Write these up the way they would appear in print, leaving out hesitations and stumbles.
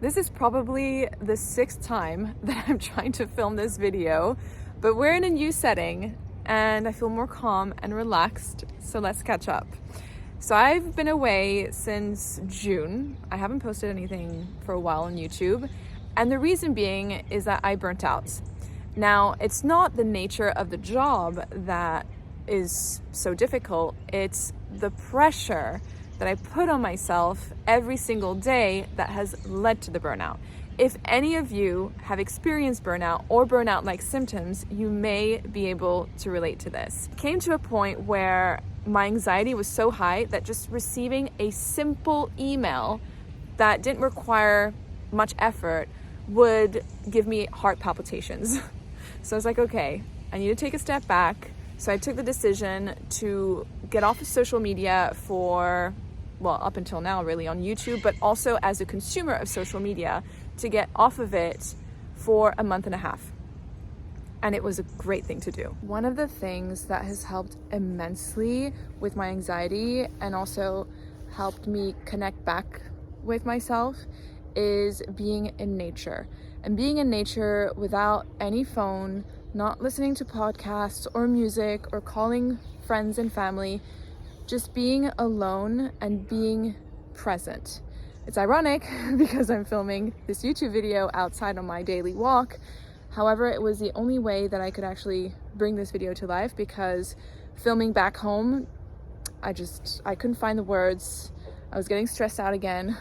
This is probably the 6th time that I'm trying to film this video, but we're in a new setting and I feel more calm and relaxed, so let's catch up. So I've been away since June. I haven't posted anything for a while on YouTube, and the reason being is that I burnt out. Now, it's not the nature of the job that is so difficult, it's the pressure that I put on myself every single day that has led to the burnout. If any of you have experienced burnout or burnout-like symptoms, you may be able to relate to this. It came to a point where my anxiety was so high that just receiving a simple email that didn't require much effort would give me heart palpitations. So I was like, okay, I need to take a step back. So I took the decision to get off of social media for, well, up until now really on YouTube, but also as a consumer of social media, to get off of it for a month and a half. And it was a great thing to do. One of the things that has helped immensely with my anxiety and also helped me connect back with myself is being in nature. And being in nature without any phone, not listening to podcasts or music or calling friends and family, just being alone and being present. It's ironic because I'm filming this YouTube video outside on my daily walk. However, it was the only way that I could actually bring this video to life, because filming back home, I couldn't find the words. I was getting stressed out again.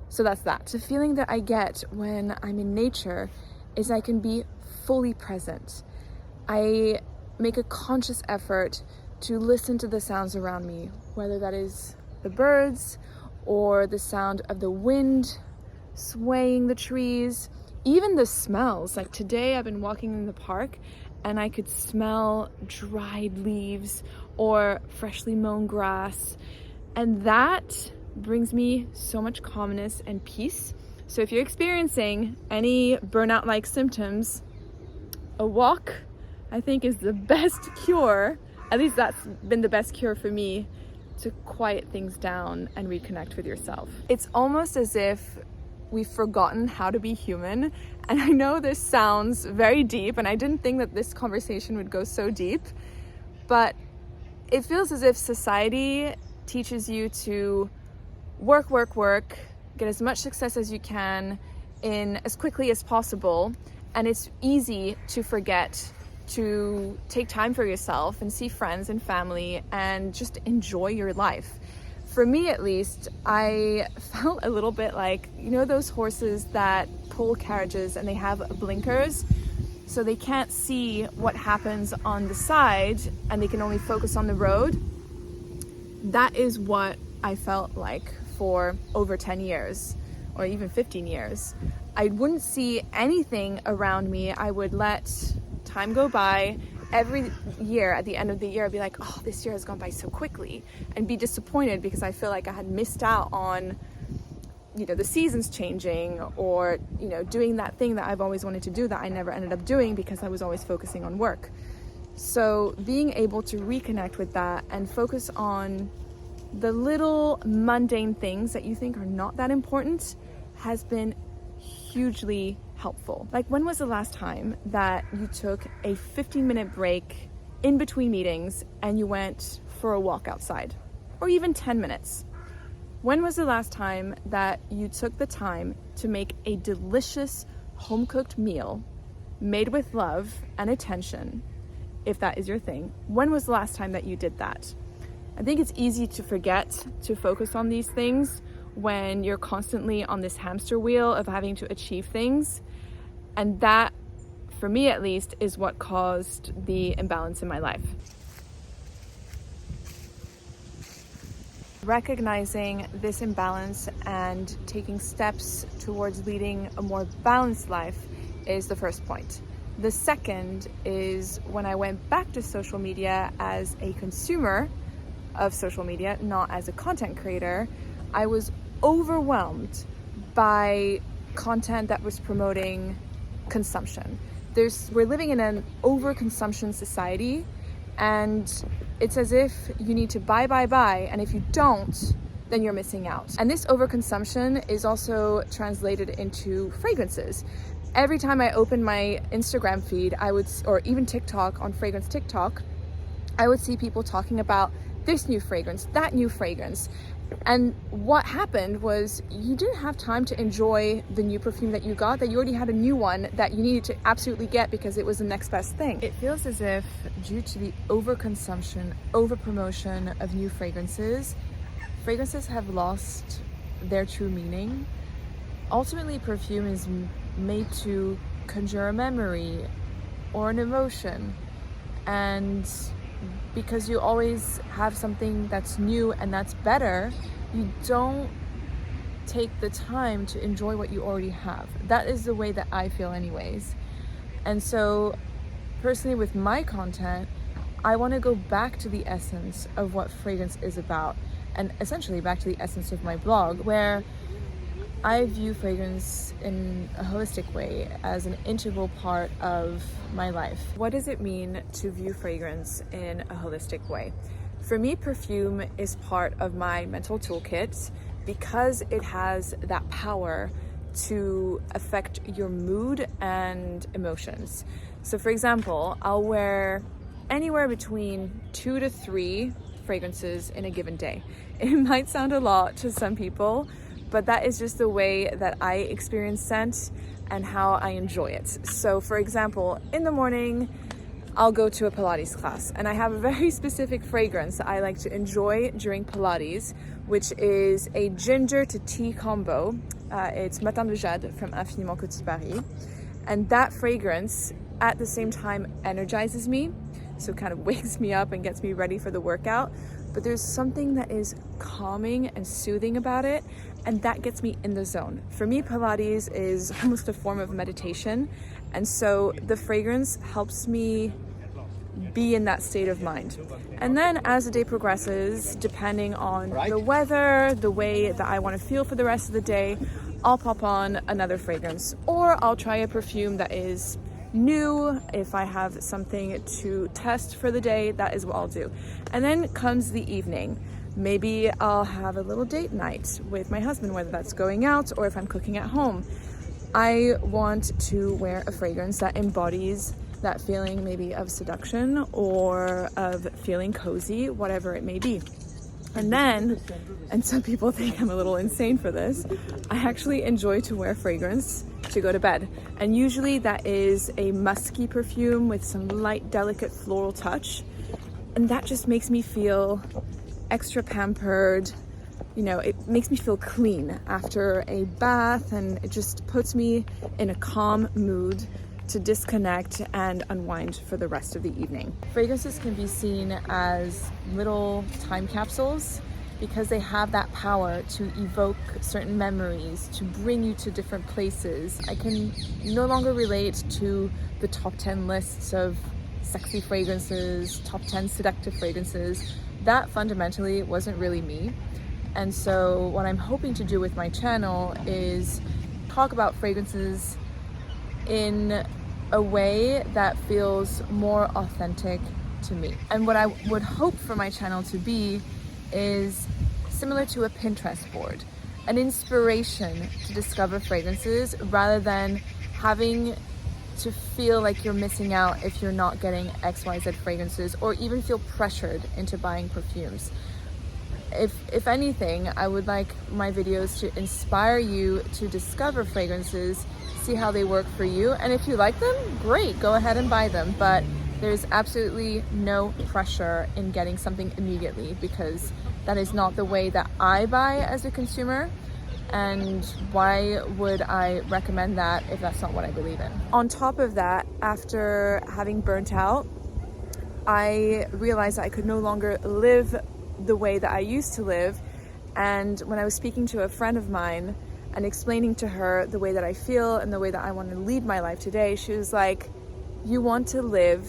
So that's that. The feeling that I get when I'm in nature is I can be fully present. I make a conscious effort to listen to the sounds around me, whether that is the birds or the sound of the wind swaying the trees, even the smells. Like today I've been walking in the park and I could smell dried leaves or freshly mown grass, and that brings me so much calmness and peace. So if you're experiencing any burnout-like symptoms, a walk, I think, is the best cure. At least that's been the best cure for me, to quiet things down and reconnect with yourself. It's almost as if we've forgotten how to be human. And I know this sounds very deep, and I didn't think that this conversation would go so deep, but it feels as if society teaches you to work, get as much success as you can in as quickly as possible. And it's easy to forget to take time for yourself and see friends and family and just enjoy your life. For me, at least, I felt a little bit like, you know, those horses that pull carriages and they have blinkers, so they can't see what happens on the side and they can only focus on the road. That is what I felt like for over 10 years or even 15 years. I wouldn't see anything around me. I would let time go by. Every year, at the end of the year, I'd be like, oh, this year has gone by so quickly, and be disappointed because I feel like I had missed out on, you know, the seasons changing, or, you know, doing that thing that I've always wanted to do that I never ended up doing because I was always focusing on work. So being able to reconnect with that and focus on the little mundane things that you think are not that important has been hugely helpful. Like, when was the last time that you took a 15-minute break in between meetings and you went for a walk outside? Or even 10 minutes? When was the last time that you took the time to make a delicious home-cooked meal made with love and attention, if that is your thing? When was the last time that you did that? I think it's easy to forget to focus on these things when you're constantly on this hamster wheel of having to achieve things. And that, for me at least, is what caused the imbalance in my life. Recognizing this imbalance and taking steps towards leading a more balanced life is the first point. The second is when I went back to social media as a consumer of social media, not as a content creator, I was overwhelmed by content that was promoting consumption. We're living in an overconsumption society, and it's as if you need to buy, and if you don't, then you're missing out. And this overconsumption is also translated into fragrances. Every time I open my Instagram feed, or even TikTok, on fragrance TikTok, I would see people talking about this new fragrance, that new fragrance. And what happened was you didn't have time to enjoy the new perfume that you got, that you already had a new one that you needed to absolutely get because it was the next best thing. It feels as if, due to the overconsumption, overpromotion of new fragrances have lost their true meaning. Ultimately, perfume is made to conjure a memory or an emotion, and because you always have something that's new and that's better, you don't take the time to enjoy what you already have. That is the way that I feel anyways. And so personally, with my content, I want to go back to the essence of what fragrance is about, and essentially back to the essence of my blog, where I view fragrance in a holistic way as an integral part of my life. What does it mean to view fragrance in a holistic way? For me, perfume is part of my mental toolkit because it has that power to affect your mood and emotions. So for example, I'll wear anywhere between 2 to 3 fragrances in a given day. It might sound a lot to some people, but that is just the way that I experience scent and how I enjoy it. So for example, in the morning, I'll go to a Pilates class and I have a very specific fragrance that I like to enjoy during Pilates, which is a ginger to tea combo. It's Matin de Jade from Infiniment Coty Paris. And that fragrance at the same time energizes me, so kind of wakes me up and gets me ready for the workout. But there's something that is calming and soothing about it, and that gets me in the zone. For me, Pilates is almost a form of meditation, and so the fragrance helps me be in that state of mind. And then as the day progresses, depending on the weather, the way that I want to feel for the rest of the day, I'll pop on another fragrance, or I'll try a perfume that is new. If I have something to test for the day, that is what I'll do. And then comes the evening. Maybe I'll have a little date night with my husband, whether that's going out or if I'm cooking at home. I want to wear a fragrance that embodies that feeling, maybe of seduction or of feeling cozy, whatever it may be. And then, and some people think I'm a little insane for this, I actually enjoy to wear fragrance to go to bed. And usually that is a musky perfume with some light, delicate floral touch. And that just makes me feel extra pampered. You know, it makes me feel clean after a bath, and it just puts me in a calm mood to disconnect and unwind for the rest of the evening. Fragrances can be seen as little time capsules because they have that power to evoke certain memories, to bring you to different places. I can no longer relate to the top 10 lists of sexy fragrances, top 10 seductive fragrances. That fundamentally wasn't really me. And so what I'm hoping to do with my channel is talk about fragrances in a way that feels more authentic to me. And what I would hope for my channel to be is similar to a Pinterest board, an inspiration to discover fragrances rather than having to feel like you're missing out if you're not getting XYZ fragrances, or even feel pressured into buying perfumes. If anything, I would like my videos to inspire you to discover fragrances, see how they work for you, and if you like them, great, go ahead and buy them. But there's absolutely no pressure in getting something immediately, because that is not the way that I buy as a consumer. And why would I recommend that if that's not what I believe in? On top of that, after having burnt out, I realized I could no longer live the way that I used to live. And when I was speaking to a friend of mine and explaining to her the way that I feel and the way that I want to lead my life today, she was like, you want to live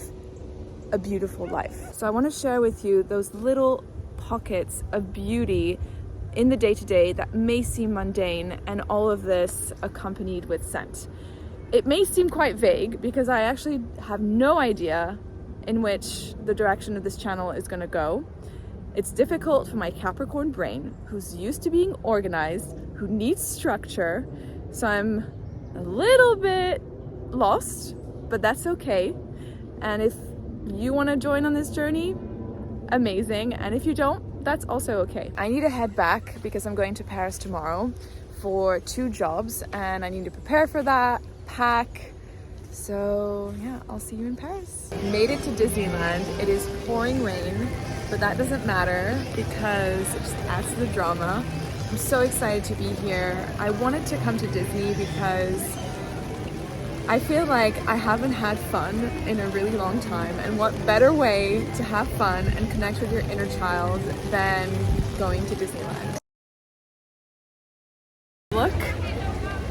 a beautiful life. So I want to share with you those little pockets of beauty in the day-to-day that may seem mundane, and all of this accompanied with scent. It may seem quite vague because I actually have no idea in which the direction of this channel is going to go. It's difficult for my Capricorn brain, who's used to being organized, who needs structure. So I'm a little bit lost, but that's okay. And if you want to join on this journey, amazing. And if you don't, that's also okay. I need to head back because I'm going to Paris tomorrow for 2 jobs and I need to prepare for that, pack. So yeah, I'll see you in Paris. Made it to Disneyland. It is pouring rain, but that doesn't matter because it just adds to the drama. I'm so excited to be here. I wanted to come to Disney because I feel like I haven't had fun in a really long time, and what better way to have fun and connect with your inner child than going to Disneyland. Look,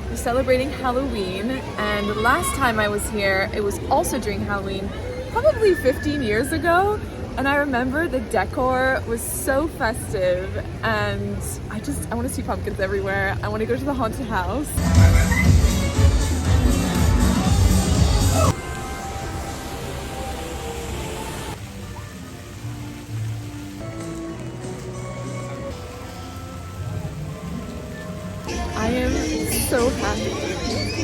we're celebrating Halloween, and the last time I was here, it was also during Halloween, probably 15 years ago, and I remember the decor was so festive, and I want to see pumpkins everywhere. I want to go to the haunted house. I am so happy.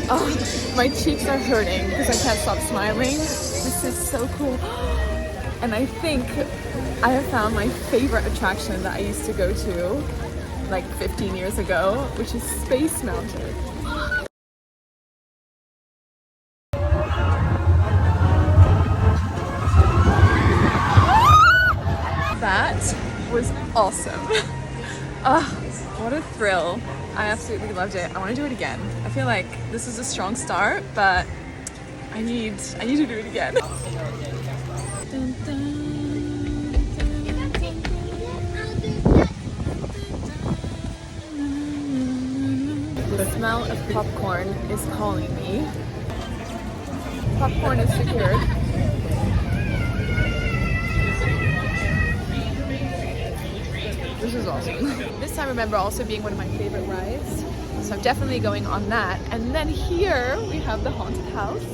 Oh, my cheeks are hurting because I can't stop smiling. This is so cool. And I think I have found my favorite attraction that I used to go to like 15 years ago, which is Space Mountain. That was awesome. What a thrill. I absolutely loved it. I want to do it again. I feel like this is a strong start, but I need to do it again. Dun, dun. The smell of popcorn is calling me. Popcorn is secured. This is awesome. This time I remember also being one of my favorite rides. So I'm definitely going on that. And then here we have the haunted house.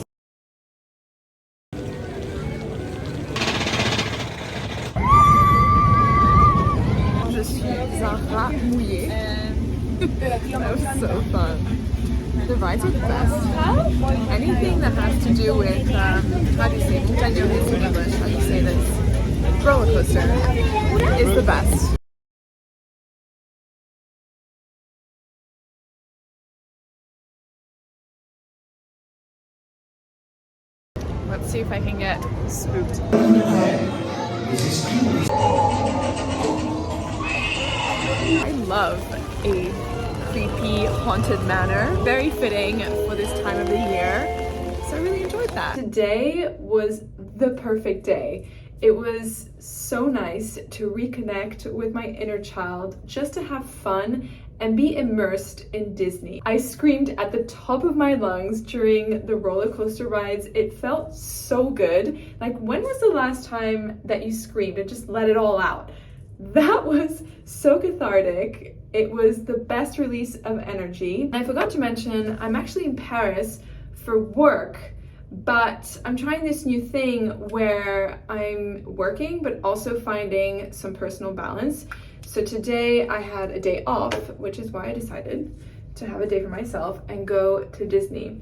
Je suis Zara mouillée. That was so fun. The rides are the best. Anything that has to do with, how do you say, I know this in English, how do you say this? Roller coaster is the best. Let's see if I can get spooked. I love a creepy haunted manor. Very fitting for this time of the year. So I really enjoyed that. Today was the perfect day. It was so nice to reconnect with my inner child, just to have fun and be immersed in Disney. I screamed at the top of my lungs during the roller coaster rides. It felt so good. Like, when was the last time that you screamed and just let it all out? That was so cathartic. It was the best release of energy. And I forgot to mention, I'm actually in Paris for work, but I'm trying this new thing where I'm working but also finding some personal balance. So today I had a day off, which is why I decided to have a day for myself and go to Disney.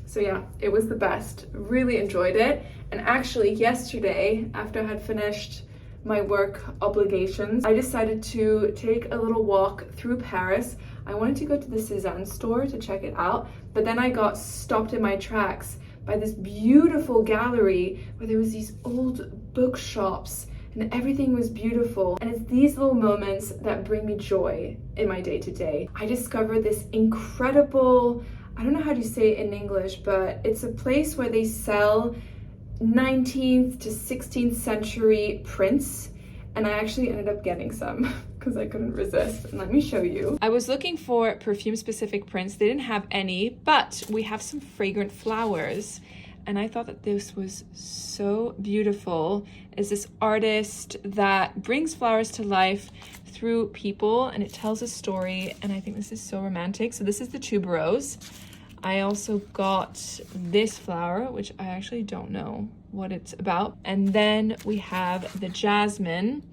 So yeah, it was the best. Really enjoyed it. And actually yesterday, after I had finished my work obligations, I decided to take a little walk through Paris. I wanted to go to the Cézanne store to check it out, but then I got stopped in my tracks by this beautiful gallery where there was these old bookshops and everything was beautiful. And it's these little moments that bring me joy in my day-to-day. I discovered this incredible, I don't know how to say it in English, but it's a place where they sell 19th to 16th century prints, and I actually ended up getting some because I couldn't resist. And let me show you. I was looking for perfume specific prints. They didn't have any, but we have some fragrant flowers, and I thought that this was so beautiful. It's this artist that brings flowers to life through people, and it tells a story, and I think this is so romantic. So this is the tuberose. I also got this flower, which I actually don't know what it's about. And then we have the jasmine,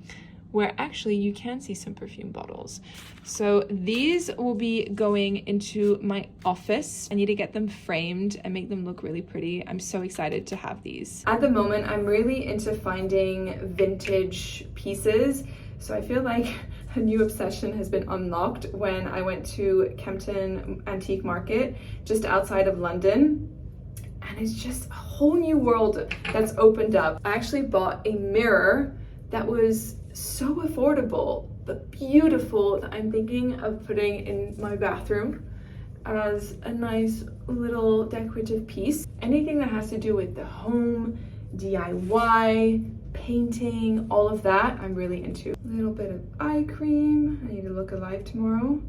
where actually you can see some perfume bottles. So these will be going into my office. I need to get them framed and make them look really pretty. I'm so excited to have these. At the moment, I'm really into finding vintage pieces. So I feel like a new obsession has been unlocked when I went to Kempton Antique Market just outside of London. And it's just a whole new world that's opened up. I actually bought a mirror that was so affordable but beautiful that I'm thinking of putting in my bathroom as a nice little decorative piece. Anything that has to do with the home, DIY, painting, all of that, I'm really into. A little bit of eye cream. I need to look alive tomorrow.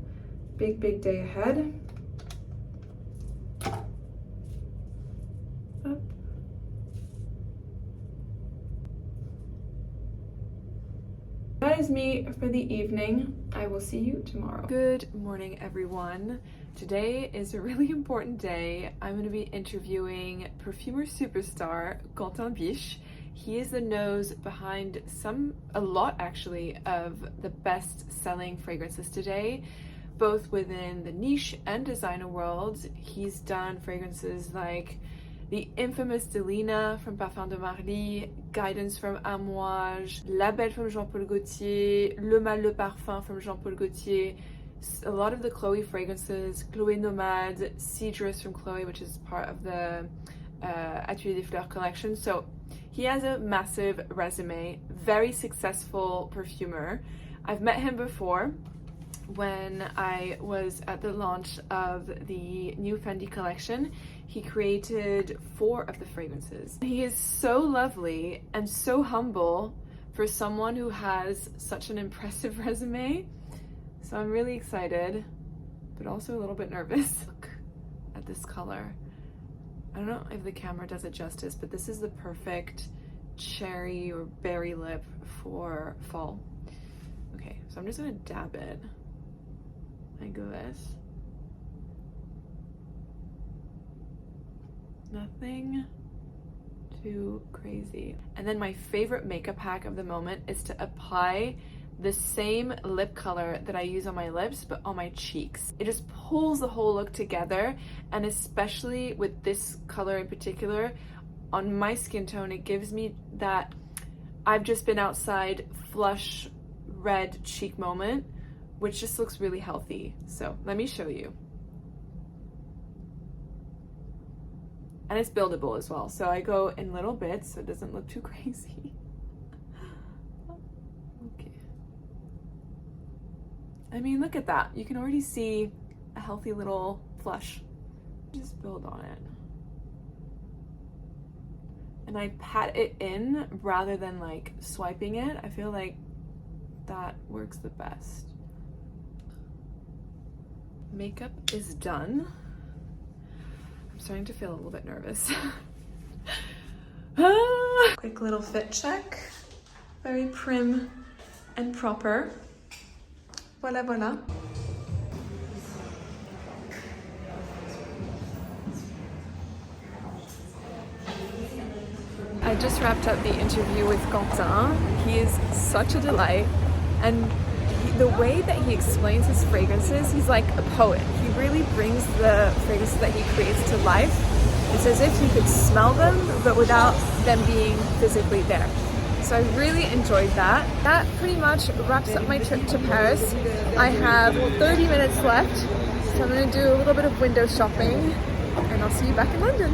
Big day ahead. Up. That is me for the evening. I will see you tomorrow. Good morning, everyone. Today is a really important day. I'm going to be interviewing perfumer superstar Quentin Biche. He is the nose behind a lot actually, of the best-selling fragrances today, both within the niche and designer worlds. He's done fragrances like the infamous Delina from Parfum de Marly, Guidance from Amouage, La Belle from Jean-Paul Gaultier, Le Mal le Parfum from Jean-Paul Gaultier, a lot of the Chloe fragrances, Chloé Nomade, Cedrus from Chloe, which is part of the Atelier des Fleurs collection. So he has a massive resume, very successful perfumer. I've met him before when I was at the launch of the new Fendi collection. He created 4 of the fragrances. He is so lovely and so humble for someone who has such an impressive resume. So I'm really excited, but also a little bit nervous. Look at this color. I don't know if the camera does it justice, but this is the perfect cherry or berry lip for fall. Okay, so I'm just gonna dab it like this. Nothing too crazy. And then my favorite makeup hack of the moment is to apply the same lip color that I use on my lips, but on my cheeks. It just pulls the whole look together, and especially with this color in particular, on my skin tone, it gives me that I've just been outside flush red cheek moment, which just looks really healthy. So let me show you. And it's buildable as well. So I go in little bits so it doesn't look too crazy. Okay. I mean, look at that. You can already see a healthy little flush. Just build on it. And I pat it in rather than like swiping it. I feel like that works the best. Makeup is done. I'm starting to feel a little bit nervous. Quick little fit check. Very prim and proper. Voila, voila. I just wrapped up the interview with Quentin. He is such a delight, and the way that he explains his fragrances, he's like a poet. He really brings the fragrances that he creates to life. It's as if you could smell them, but without them being physically there. So I really enjoyed that. That pretty much wraps up my trip to Paris. I have 30 minutes left, so I'm gonna do a little bit of window shopping, and I'll see you back in London.